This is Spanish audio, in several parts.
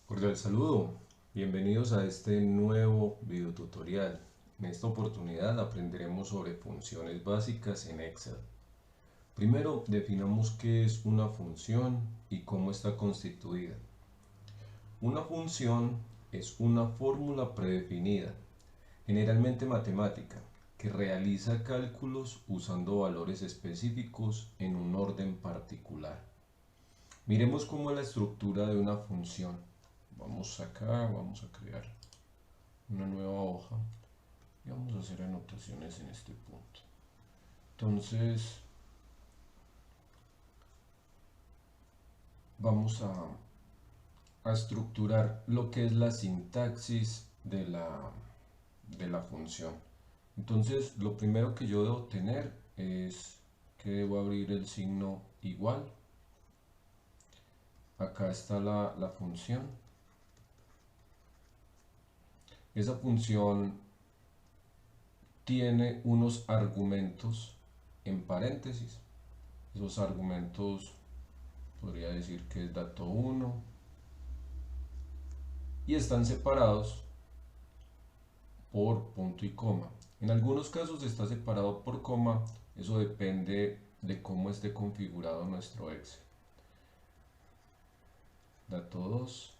Cordial saludo, bienvenidos a este nuevo video tutorial. En esta oportunidad aprenderemos sobre funciones básicas en Excel. Primero definamos qué es una función y cómo está constituida. Una función es una fórmula predefinida, generalmente matemática, que realiza cálculos usando valores específicos en un orden particular. Miremos cómo es la estructura de una función. Vamos acá, vamos a crear una nueva hoja y vamos a hacer anotaciones en este punto. Entonces vamos a estructurar lo que es la sintaxis de la función. Entonces lo primero que yo debo tener es que debo abrir el signo igual. Acá está la función. Esa función tiene unos argumentos en paréntesis. Esos argumentos podría decir que es dato 1 y están separados por punto y coma. En algunos casos está separado por coma, eso depende de cómo esté configurado nuestro Excel. Dato 2,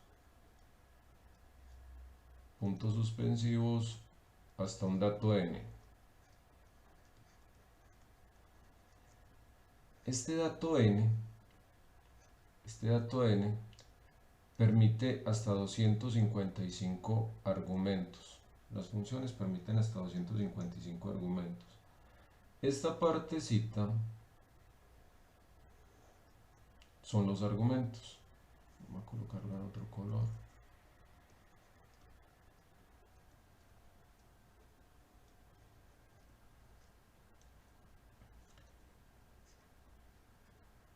puntos suspensivos hasta un dato n. Este dato n permite hasta 255 argumentos. Las funciones permiten hasta 255 argumentos. Esta partecita son los argumentos. Vamos a colocarlo en otro color.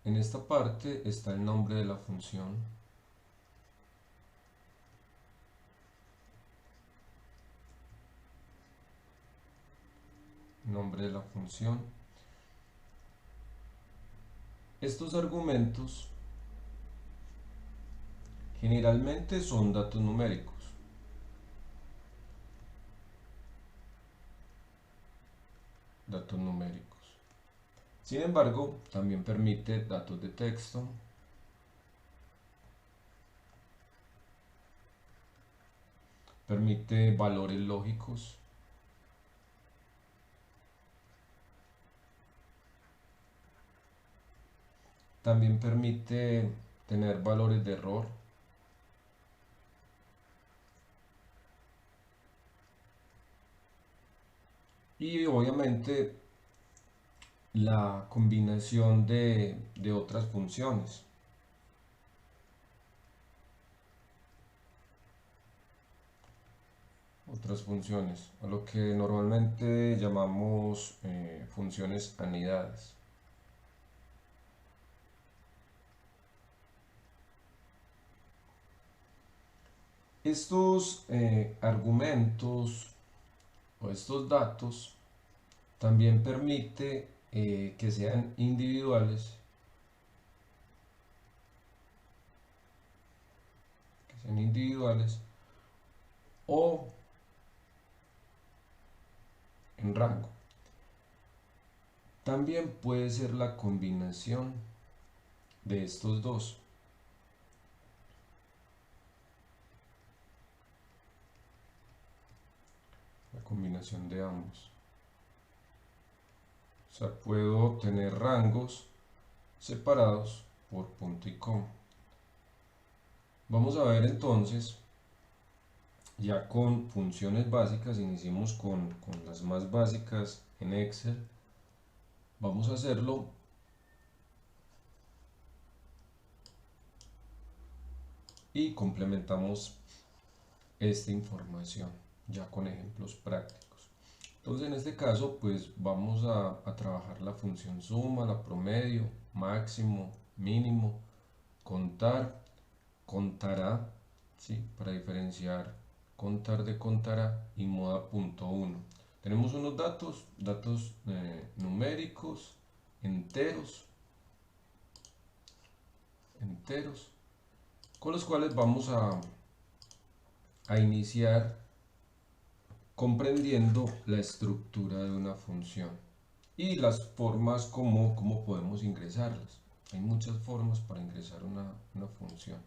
En esta parte está el nombre de la función. Nombre de la función. Estos argumentos generalmente son datos numéricos. Datos numéricos. Sin embargo, también permite datos de texto, permite valores lógicos, también permite tener valores de error, y obviamente la combinación de otras funciones. Otras funciones, a lo que normalmente llamamos funciones anidadas. Estos argumentos o estos datos también permite que sean individuales, o en rango. También puede ser la combinación de estos dos. La combinación de ambos. O sea, puedo tener rangos separados por punto y coma. Vamos a ver entonces, ya con funciones básicas, iniciemos con las más básicas en Excel. Vamos a hacerlo y complementamos esta información ya con ejemplos prácticos. Entonces en este caso pues vamos a trabajar la función suma, la promedio, máximo, mínimo, contar, contará, ¿sí? Para diferenciar contar de contará y moda punto 1. Tenemos unos datos numéricos, enteros, con los cuales vamos a iniciar comprendiendo la estructura de una función y las formas como podemos ingresarlas. Hay muchas formas para ingresar una función.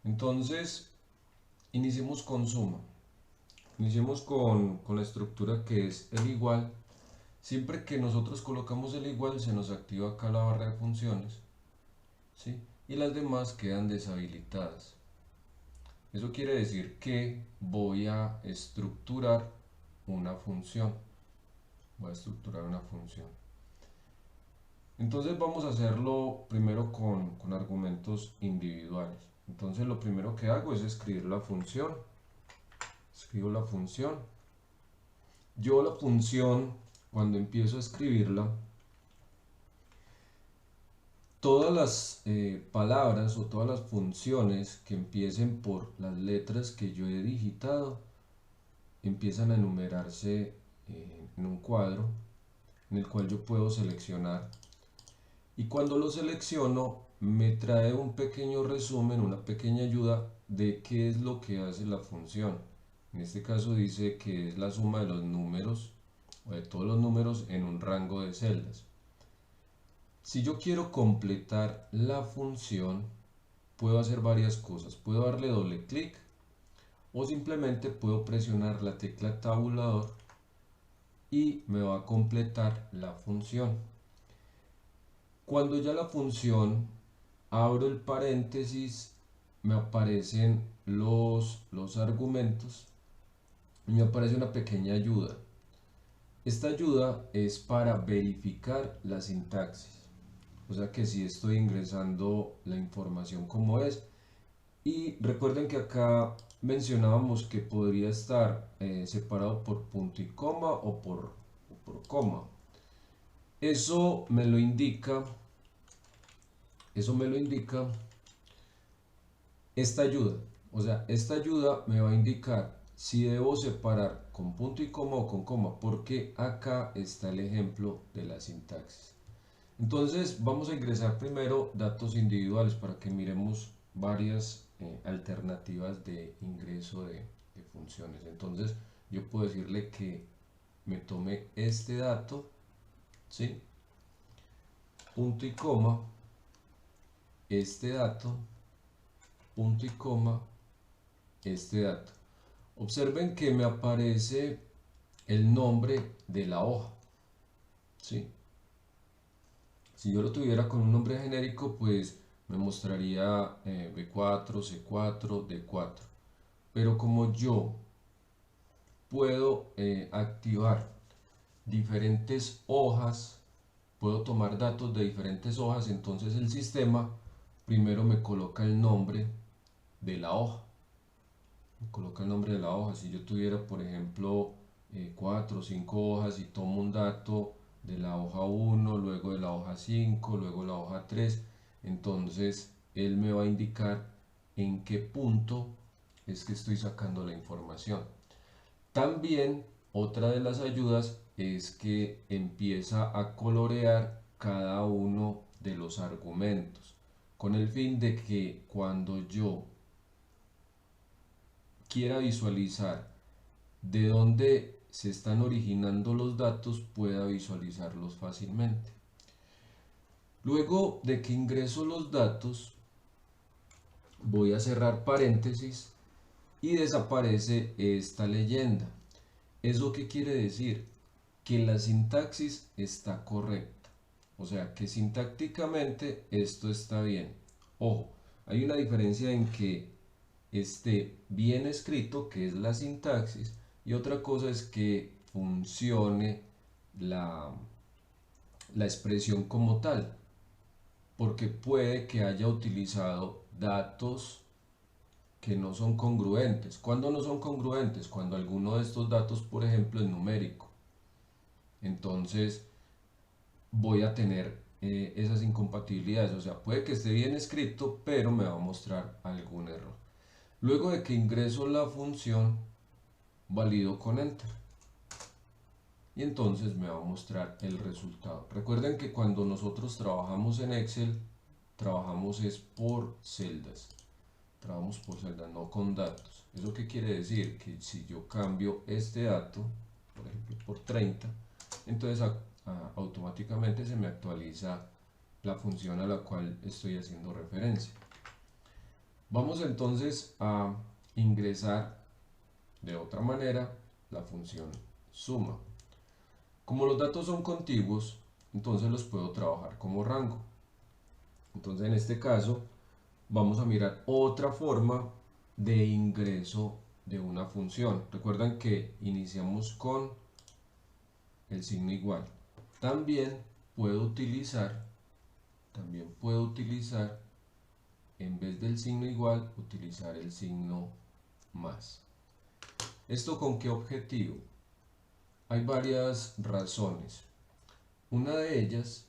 Entonces, iniciemos con suma. Iniciemos con la estructura que es el igual. Siempre que nosotros colocamos el igual, se nos activa acá la barra de funciones, ¿sí? Y las demás quedan deshabilitadas. Eso quiere decir que voy a estructurar una función. Voy a estructurar una función. Entonces vamos a hacerlo primero con argumentos individuales. Entonces lo primero que hago es escribir la función. Escribo la función. Yo la función, cuando empiezo a escribirla, todas las palabras o todas las funciones que empiecen por las letras que yo he digitado empiezan a enumerarse en un cuadro en el cual yo puedo seleccionar, y cuando lo selecciono me trae un pequeño resumen, una pequeña ayuda de qué es lo que hace la función. En este caso dice que es la suma de los números o de todos los números en un rango de celdas. Si yo quiero completar la función, puedo hacer varias cosas. Puedo darle doble clic o simplemente puedo presionar la tecla tabulador y me va a completar la función. Cuando ya la función abro el paréntesis, me aparecen los argumentos y me aparece una pequeña ayuda. Esta ayuda es para verificar la sintaxis. O sea que si estoy ingresando la información como es. Y recuerden que acá mencionábamos que podría estar separado por punto y coma o por coma. Eso me lo indica esta ayuda. O sea, esta ayuda me va a indicar si debo separar con punto y coma o con coma, porque acá está el ejemplo de la sintaxis. Entonces vamos a ingresar primero datos individuales para que miremos varias alternativas de ingreso de funciones. Entonces yo puedo decirle que me tome este dato, ¿sí? Punto y coma, este dato, punto y coma, este dato. Observen que me aparece el nombre de la hoja, ¿sí? Si yo lo tuviera con un nombre genérico, pues me mostraría B4, C4, D4. Pero como yo puedo activar diferentes hojas, puedo tomar datos de diferentes hojas, entonces el sistema primero me coloca el nombre de la hoja. Me coloca el nombre de la hoja. Si yo tuviera, por ejemplo, 4 o 5 hojas y tomo un dato de la hoja 1, luego de la hoja 5, luego la hoja 3, entonces él me va a indicar en qué punto es que estoy sacando la información. También otra de las ayudas es que empieza a colorear cada uno de los argumentos con el fin de que cuando yo quiera visualizar de dónde se están originando los datos, pueda visualizarlos fácilmente. Luego de que ingreso los datos, voy a cerrar paréntesis y desaparece esta leyenda. ¿Eso qué quiere decir? Que la sintaxis está correcta. O sea, que sintácticamente esto está bien. Ojo, hay una diferencia en que esté bien escrito, que es la sintaxis, y otra cosa es que funcione la expresión como tal, porque puede que haya utilizado datos que no son congruentes. ¿Cuándo no son congruentes? Cuando alguno de estos datos, por ejemplo, es numérico. Entonces voy a tener esas incompatibilidades. O sea, puede que esté bien escrito, pero me va a mostrar algún error. Luego de que ingreso la función, valido con Enter. Y entonces me va a mostrar el resultado. Recuerden que cuando nosotros trabajamos en Excel, trabajamos es por celdas. trabajamos por celdas, no con datos. ¿Eso qué quiere decir? Que si yo cambio este dato, por ejemplo por 30, entonces automáticamente se me actualiza la función a la cual estoy haciendo referencia. Vamos entonces a ingresar de otra manera la función suma. Como los datos son contiguos, entonces los puedo trabajar como rango. Entonces en este caso vamos a mirar otra forma de ingreso de una función. Recuerdan que iniciamos con el signo igual. También puedo utilizar, en vez del signo igual, utilizar el signo más. ¿Esto con qué objetivo? Hay varias razones. Una de ellas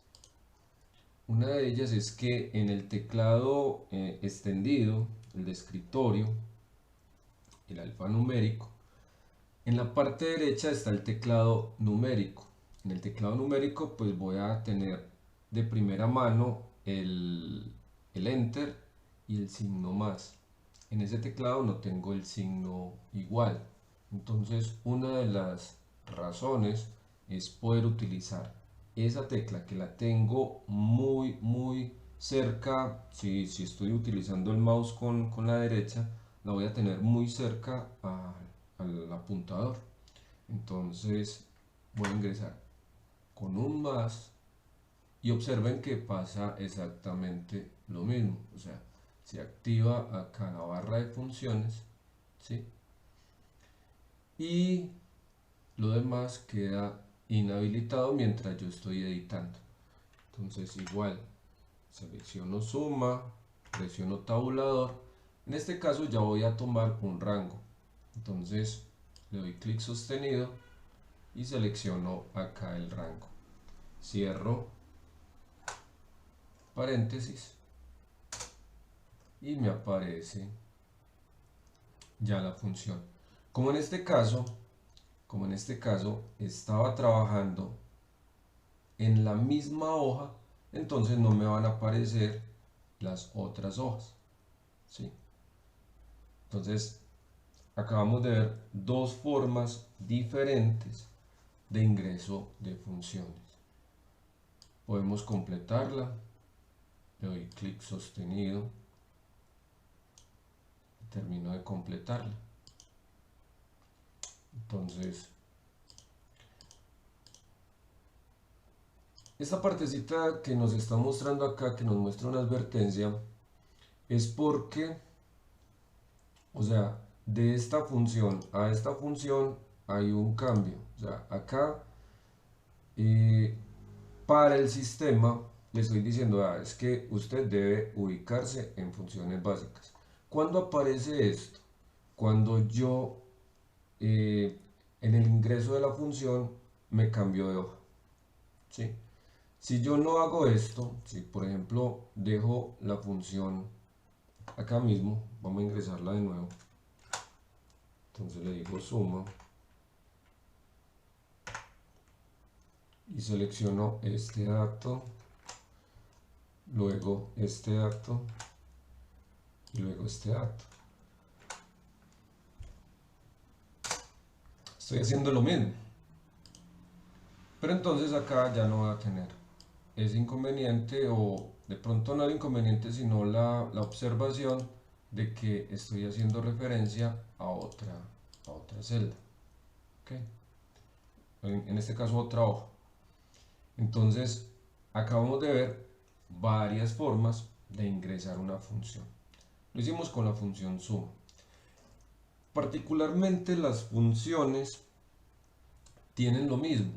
es que en el teclado extendido, el de escritorio, el alfanumérico, en la parte derecha está el teclado numérico. En el teclado numérico pues voy a tener de primera mano el enter y el signo más. En ese teclado no tengo el signo igual. Entonces una de las razones es poder utilizar esa tecla que la tengo muy cerca. Si estoy utilizando el mouse con la derecha, la voy a tener muy cerca al apuntador. Entonces voy a ingresar con un más y observen que pasa exactamente lo mismo. O sea, se activa acá la barra de funciones, ¿sí? Y lo demás queda inhabilitado mientras yo estoy editando. Entonces igual selecciono suma, presiono tabulador. En este caso ya voy a tomar un rango. Entonces le doy clic sostenido y selecciono acá el rango. Cierro paréntesis y me aparece ya la función. Como en este caso estaba trabajando en la misma hoja, entonces no me van a aparecer las otras hojas, ¿sí? Entonces acabamos de ver dos formas diferentes de ingreso de funciones. Podemos completarla, le doy clic sostenido, termino de completarla. Entonces esta partecita que nos está mostrando acá, que nos muestra una advertencia, es porque, o sea, de esta función a esta función hay un cambio. O sea, acá para el sistema le estoy diciendo, es que usted debe ubicarse en funciones básicas. ¿Cuándo aparece esto? Cuando yo en el ingreso de la función me cambio de hoja, ¿sí? Si yo no hago esto, si por ejemplo dejo la función acá mismo, vamos a ingresarla de nuevo. Entonces le digo suma y selecciono este dato, luego este dato y luego este dato. Estoy haciendo lo mismo, pero entonces acá ya no va a tener ese inconveniente, o de pronto no el inconveniente sino la observación de que estoy haciendo referencia a otra celda, ¿okay? En este caso otra hoja. Entonces acabamos de ver varias formas de ingresar una función. Lo hicimos con la función suma. Particularmente las funciones tienen lo mismo,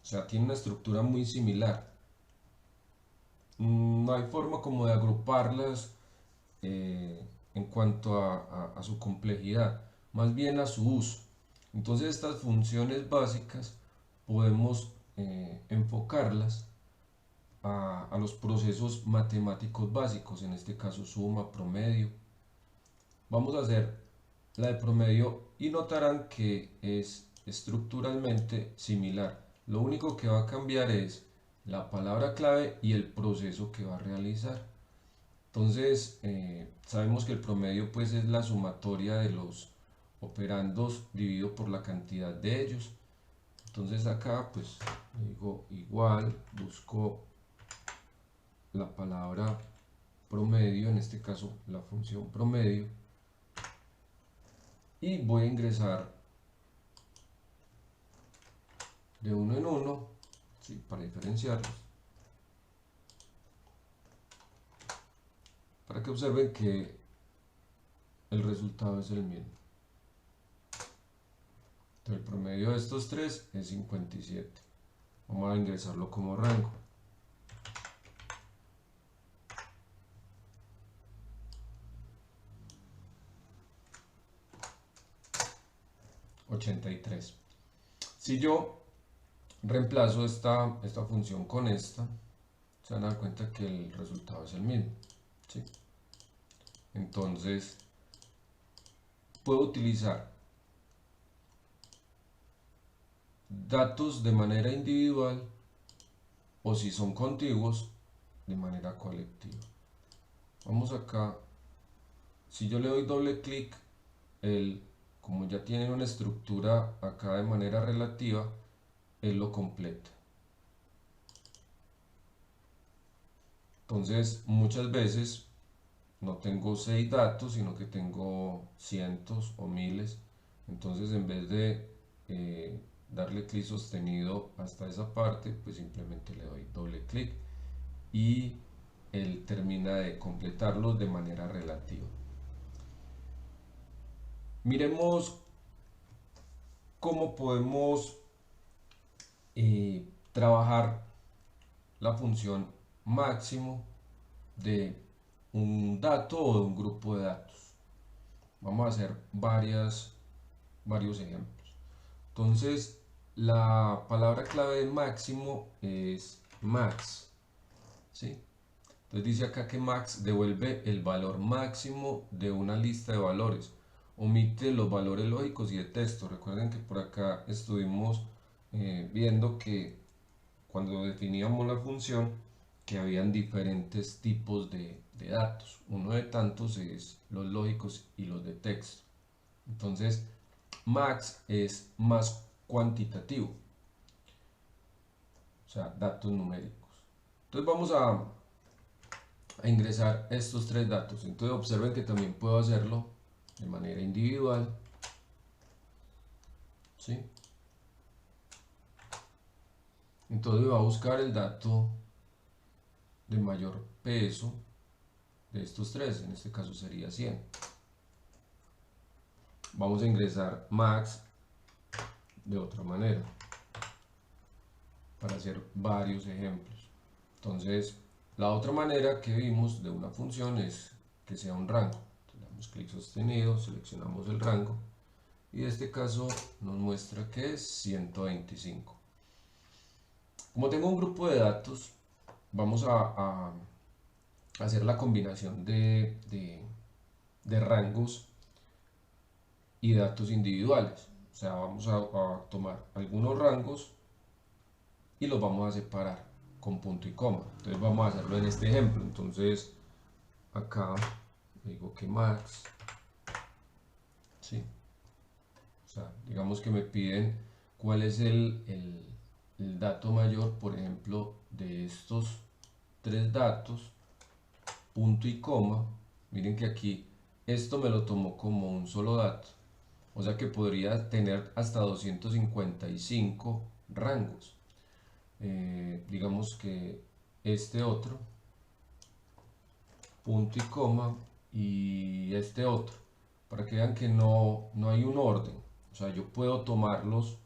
o sea, tienen una estructura muy similar. No hay forma como de agruparlas en cuanto a su complejidad, más bien a su uso. Entonces estas funciones básicas podemos enfocarlas a los procesos matemáticos básicos, en este caso suma, promedio. Vamos a hacer la de promedio y notarán que es estructuralmente similar. Lo único que va a cambiar es la palabra clave y el proceso que va a realizar. Entonces, sabemos que el promedio pues es la sumatoria de los operandos dividido por la cantidad de ellos. Entonces acá pues digo igual, busco la palabra promedio, en este caso la función promedio, y voy a ingresar de uno en uno, ¿sí?, para diferenciarlos, para que observen que el resultado es el mismo. Entonces el promedio de estos tres es 57. Vamos a ingresarlo como rango. $83. Si yo reemplazo esta función con esta, se van a dar cuenta que el resultado es el mismo, ¿sí? Entonces puedo utilizar datos de manera individual o, si son contiguos, de manera colectiva. Vamos acá, si yo le doy doble clic, como ya tiene una estructura acá de manera relativa, él lo completa. Entonces muchas veces no tengo 6 datos, sino que tengo cientos o miles. Entonces, en vez de darle clic sostenido hasta esa parte, pues simplemente le doy doble clic y él termina de completarlos de manera relativa. Miremos cómo podemos trabajar la función máximo de un dato o de un grupo de datos. Vamos a hacer varios ejemplos. Entonces, la palabra clave de máximo es max, ¿sí? Entonces dice acá que max devuelve el valor máximo de una lista de valores, omite los valores lógicos y de texto. Recuerden que por acá estuvimos viendo que cuando definíamos la función, que habían diferentes tipos de datos. Uno de tantos es los lógicos y los de texto. Entonces, max es más cuantitativo, o sea, datos numéricos. Entonces vamos a ingresar estos tres datos. Entonces observen que también puedo hacerlo de manera individual, ¿sí? Entonces va a buscar el dato de mayor peso de estos tres, en este caso sería 100. Vamos a ingresar max de otra manera para hacer varios ejemplos. Entonces, la otra manera que vimos de una función es que sea un rango. Entonces, damos clic sostenido, seleccionamos el rango y en este caso nos muestra que es 125. Como tengo un grupo de datos, vamos a hacer la combinación de rangos y datos individuales. O sea, vamos a tomar algunos rangos y los vamos a separar con punto y coma. Entonces vamos a hacerlo en este ejemplo. Entonces acá digo que max, ¿sí? O sea, digamos que me piden cuál es el dato mayor, por ejemplo, de estos tres datos, punto y coma. Miren que aquí esto me lo tomó como un solo dato, o sea que podría tener hasta 255 rangos. Digamos que este otro, punto y coma, y este otro, para que vean que no hay un orden. O sea, yo puedo tomarlos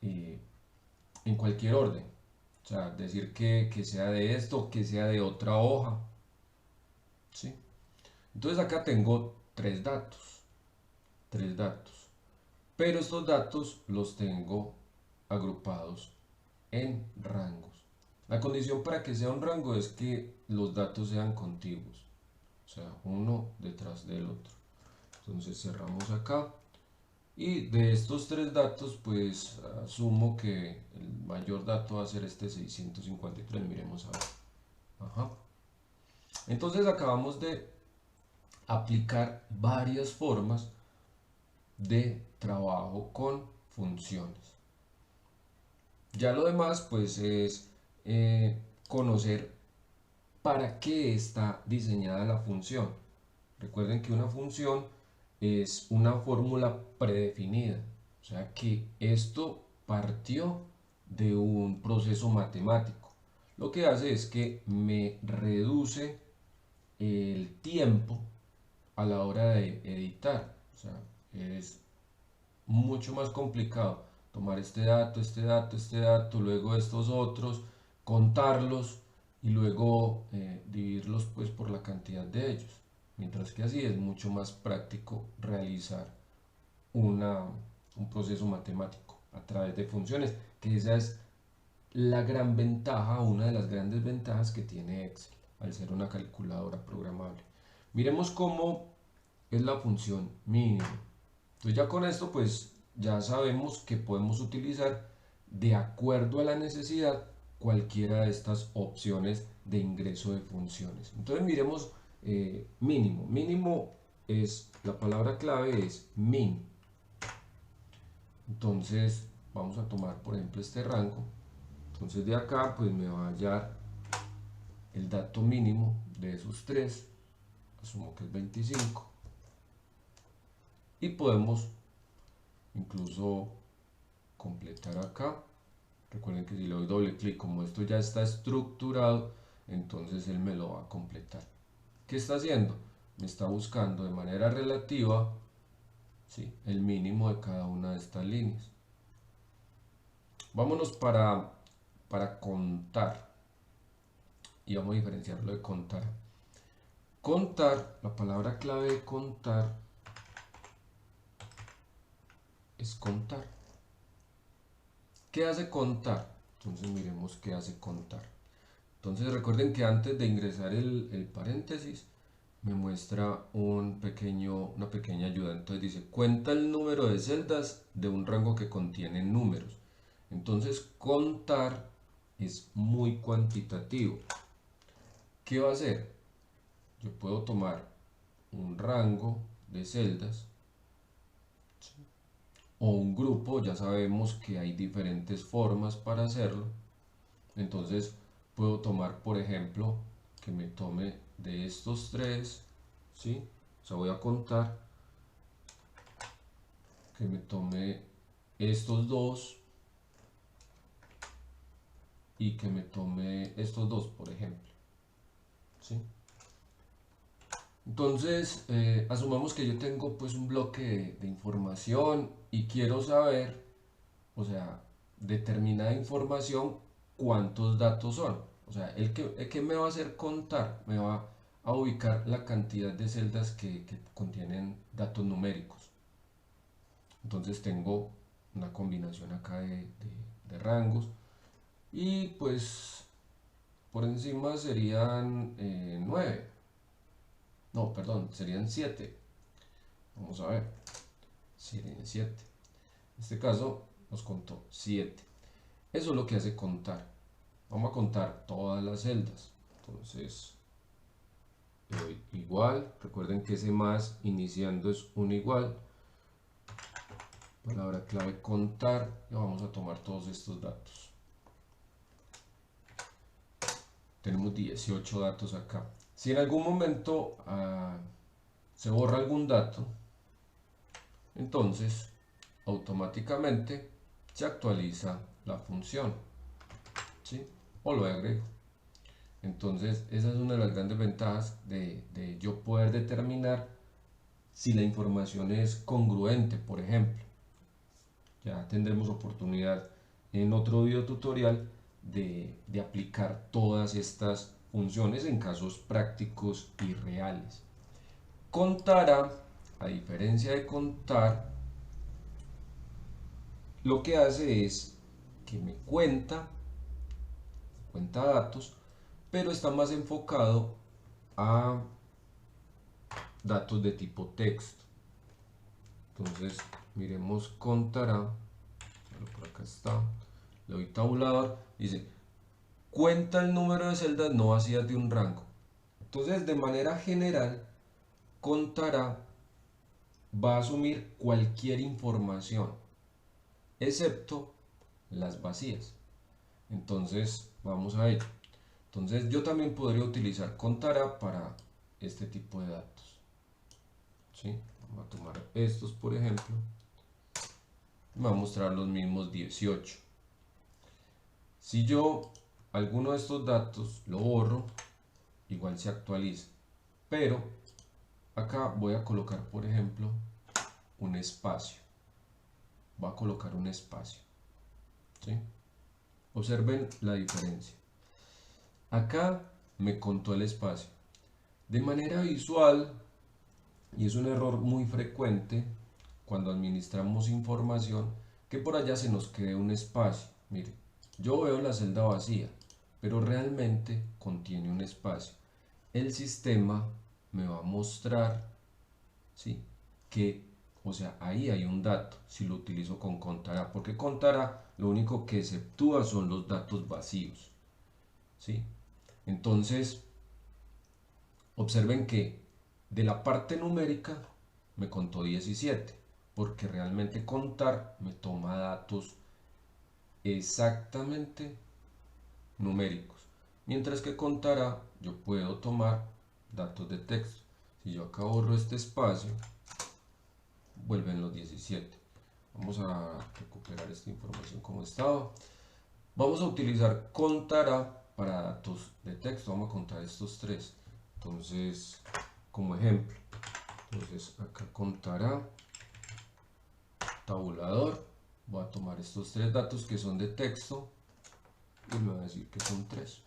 en cualquier orden. O sea, decir que sea de esto, que sea de otra hoja, ¿sí? Entonces acá tengo tres datos, pero estos datos los tengo agrupados en rangos. La condición para que sea un rango es que los datos sean contiguos, o sea, uno detrás del otro. Entonces cerramos acá y de estos tres datos pues asumo que el mayor dato va a ser este 653. Miremos a ver. Ajá. Entonces acabamos de aplicar varias formas de trabajo con funciones. Ya lo demás pues es conocer para qué está diseñada la función. Recuerden que una función es una fórmula predefinida, o sea que esto partió de un proceso matemático. Lo que hace es que me reduce el tiempo a la hora de editar. O sea, es mucho más complicado tomar este dato, este dato, este dato, luego estos otros, contarlos y luego dividirlos pues por la cantidad de ellos. Mientras que así es mucho más práctico realizar una, un proceso matemático a través de funciones, que esa es la gran ventaja, una de las grandes ventajas que tiene Excel al ser una calculadora programable. Miremos cómo es la función mínimo. Entonces ya con esto pues ya sabemos que podemos utilizar de acuerdo a la necesidad cualquiera de estas opciones de ingreso de funciones. Entonces miremos mínimo. Mínimo es, la palabra clave es min. Entonces vamos a tomar por ejemplo este rango. Entonces de acá pues me va a hallar el dato mínimo de esos tres. Asumo que es 25. Y podemos incluso completar acá. Recuerden que si le doy doble clic, como esto ya está estructurado, entonces él me lo va a completar. ¿Qué está haciendo? Me está buscando de manera relativa, ¿sí?, el mínimo de cada una de estas líneas. Vámonos para contar. Y vamos a diferenciarlo de contar. Contar, la palabra clave de contar es contar. ¿Qué hace contar? Entonces miremos qué hace contar. Entonces recuerden que antes de ingresar el paréntesis me muestra una pequeña ayuda. Entonces dice, cuenta el número de celdas de un rango que contiene números. Entonces contar es muy cuantitativo. ¿Qué va a hacer? Yo puedo tomar un rango de celdas, ¿sí?, o un grupo. Ya sabemos que hay diferentes formas para hacerlo. Entonces puedo tomar, por ejemplo, que me tome de estos tres, ¿sí? O sea, voy a contar que me tome estos dos y que me tome estos dos, por ejemplo, ¿sí? Entonces, asumamos que yo tengo pues un bloque de información y quiero saber, o sea, determinada información, cuántos datos son. O sea, el que me va a hacer contar, me va a ubicar la cantidad de celdas que contienen datos numéricos. Entonces tengo una combinación acá de rangos y pues por encima serían 9. No, perdón, serían 7. Vamos a ver, serían 7. En este caso nos contó 7. Eso es lo que hace contar. Vamos a contar todas las celdas. Entonces, le doy igual. Recuerden que ese más iniciando es un igual. Palabra clave contar. Y vamos a tomar todos estos datos. Tenemos 18 datos acá. Si en algún momento se borra algún dato, entonces automáticamente se actualiza la función, ¿sí?, o lo agrego. Entonces esa es una de las grandes ventajas de yo poder determinar si la información es congruente. Por ejemplo, ya tendremos oportunidad en otro video tutorial de aplicar todas estas funciones en casos prácticos y reales. Contará, a diferencia de contar, lo que hace es que me cuenta datos, pero está más enfocado a datos de tipo texto. Entonces miremos contará, por acá está, le doy tabulador, dice cuenta el número de celdas no vacías de un rango. Entonces, de manera general, contará va a asumir cualquier información, excepto las vacías. Entonces, vamos a ello. Entonces, yo también podría utilizar contará para este tipo de datos. ¿Sí? Vamos a tomar estos, por ejemplo. Me va a mostrar los mismos 18. Si yo alguno de estos datos lo borro, igual se actualiza. Pero acá voy a colocar, por ejemplo, un espacio. Voy a colocar un espacio. ¿Sí? Observen la diferencia. Acá me contó el espacio. De manera visual, y es un error muy frecuente cuando administramos información, que por allá se nos quede un espacio. Mire, yo veo la celda vacía, pero realmente contiene un espacio. El sistema me va a mostrar, ¿sí?, que, o sea, ahí hay un dato si lo utilizo con contará, porque contará lo único que exceptúa son los datos vacíos, ¿sí? Entonces, observen que de la parte numérica me contó 17, porque realmente contar me toma datos exactamente numéricos, mientras que contará yo puedo tomar datos de texto. Si yo acá borro este espacio, vuelven los 17. Vamos a recuperar esta información como estaba. Vamos a utilizar contará para datos de texto. Vamos a contar estos tres. Entonces, como ejemplo, entonces acá contará tabulador. Voy a tomar estos tres datos que son de texto y me va a decir que son 3.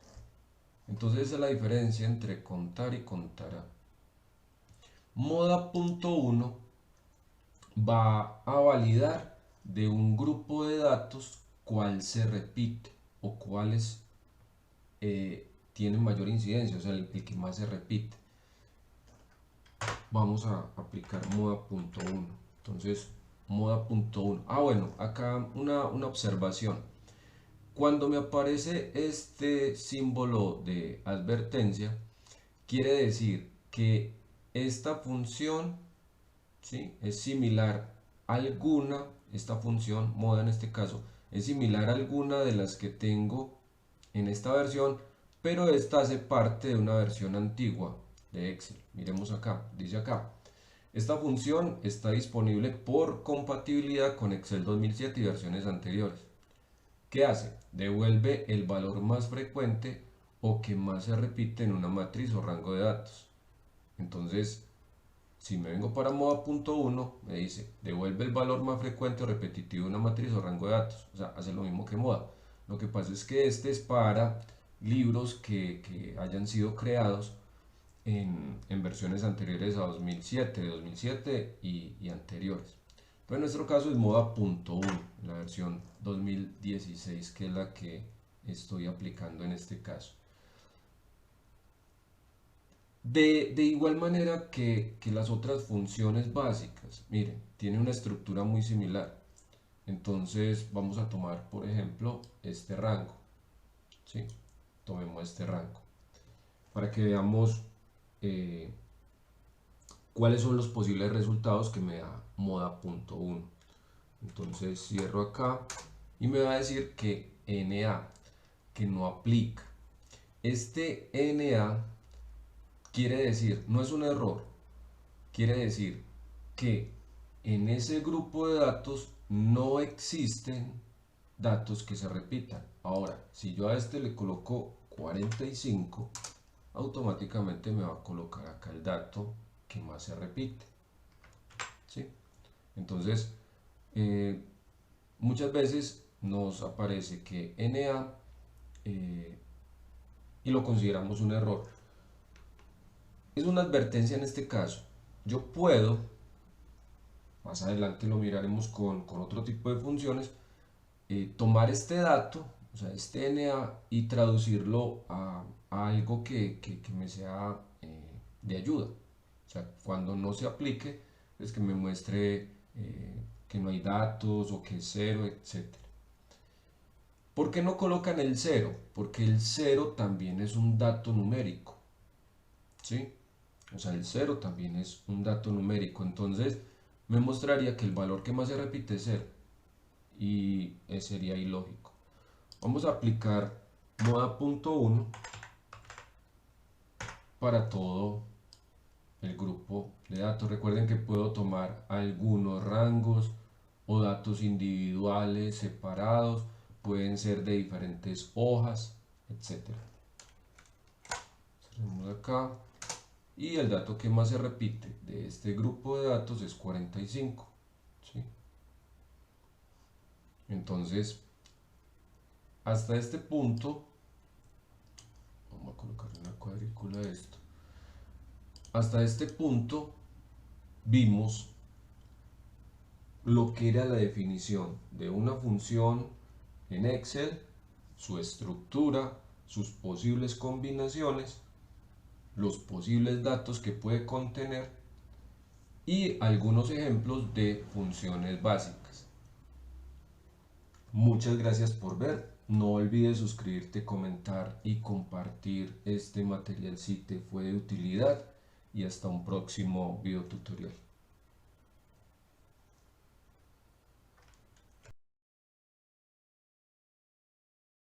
Entonces esa es la diferencia entre contar y contará. Moda.1 va a validar de un grupo de datos cuál se repite o cuáles tienen mayor incidencia, o sea, el que más se repite. Vamos a aplicar moda.1. Entonces, moda.1. Bueno, acá una observación. Cuando me aparece este símbolo de advertencia, quiere decir que esta función, ¿sí?, es similar a alguna, esta función moda en este caso, es similar a alguna de las que tengo en esta versión, pero esta hace parte de una versión antigua de Excel. Miremos acá, dice acá, esta función está disponible por compatibilidad con Excel 2007 y versiones anteriores. ¿Qué hace? Devuelve el valor más frecuente o que más se repite en una matriz o rango de datos. Entonces, si me vengo para moda.1, me dice, devuelve el valor más frecuente o repetitivo de una matriz o rango de datos. O sea, hace lo mismo que moda. Lo que pasa es que este es para libros que hayan sido creados en versiones anteriores a 2007 y anteriores. Pero en nuestro caso es moda.1, la versión 2016, que es la que estoy aplicando en este caso. De igual manera que las otras funciones básicas, miren, tiene una estructura muy similar. Entonces vamos a tomar, por ejemplo, este rango. ¿Sí? Tomemos este rango para que veamos cuáles son los posibles resultados que me da moda.1. Entonces cierro acá y me va a decir que NA, que no aplica. Este NA quiere decir, no es un error, quiere decir que en ese grupo de datos no existen datos que se repitan. Ahora, si yo a este le coloco 45, automáticamente me va a colocar acá el dato que más se repite. ¿Sí? Entonces, muchas veces nos aparece que NA y lo consideramos un error. Es una advertencia en este caso. Yo puedo, más adelante lo miraremos con otro tipo de funciones, tomar este dato, o sea, este NA, y traducirlo a algo que me sea de ayuda. O sea, cuando no se aplique, es que me muestre que no hay datos o que es 0, etc. ¿Por qué no colocan el 0? Porque el 0 también es un dato numérico. ¿sí? O sea, el 0 también es un dato numérico. Entonces, me mostraría que el valor que más se repite es 0 y sería ilógico. Vamos a aplicar moda punto 1 para todo el grupo de datos. Recuerden que puedo tomar algunos rangos o datos individuales separados, pueden ser de diferentes hojas, etcétera. Cerramos acá y el dato que más se repite de este grupo de datos es 45, ¿sí? Entonces, hasta este punto, vamos a colocar una cuadrícula de esto. Hasta este punto vimos lo que era la definición de una función en Excel, su estructura, sus posibles combinaciones, los posibles datos que puede contener y algunos ejemplos de funciones básicas. Muchas gracias por ver. No olvides suscribirte, comentar y compartir este material si te fue de utilidad y hasta un próximo video tutorial.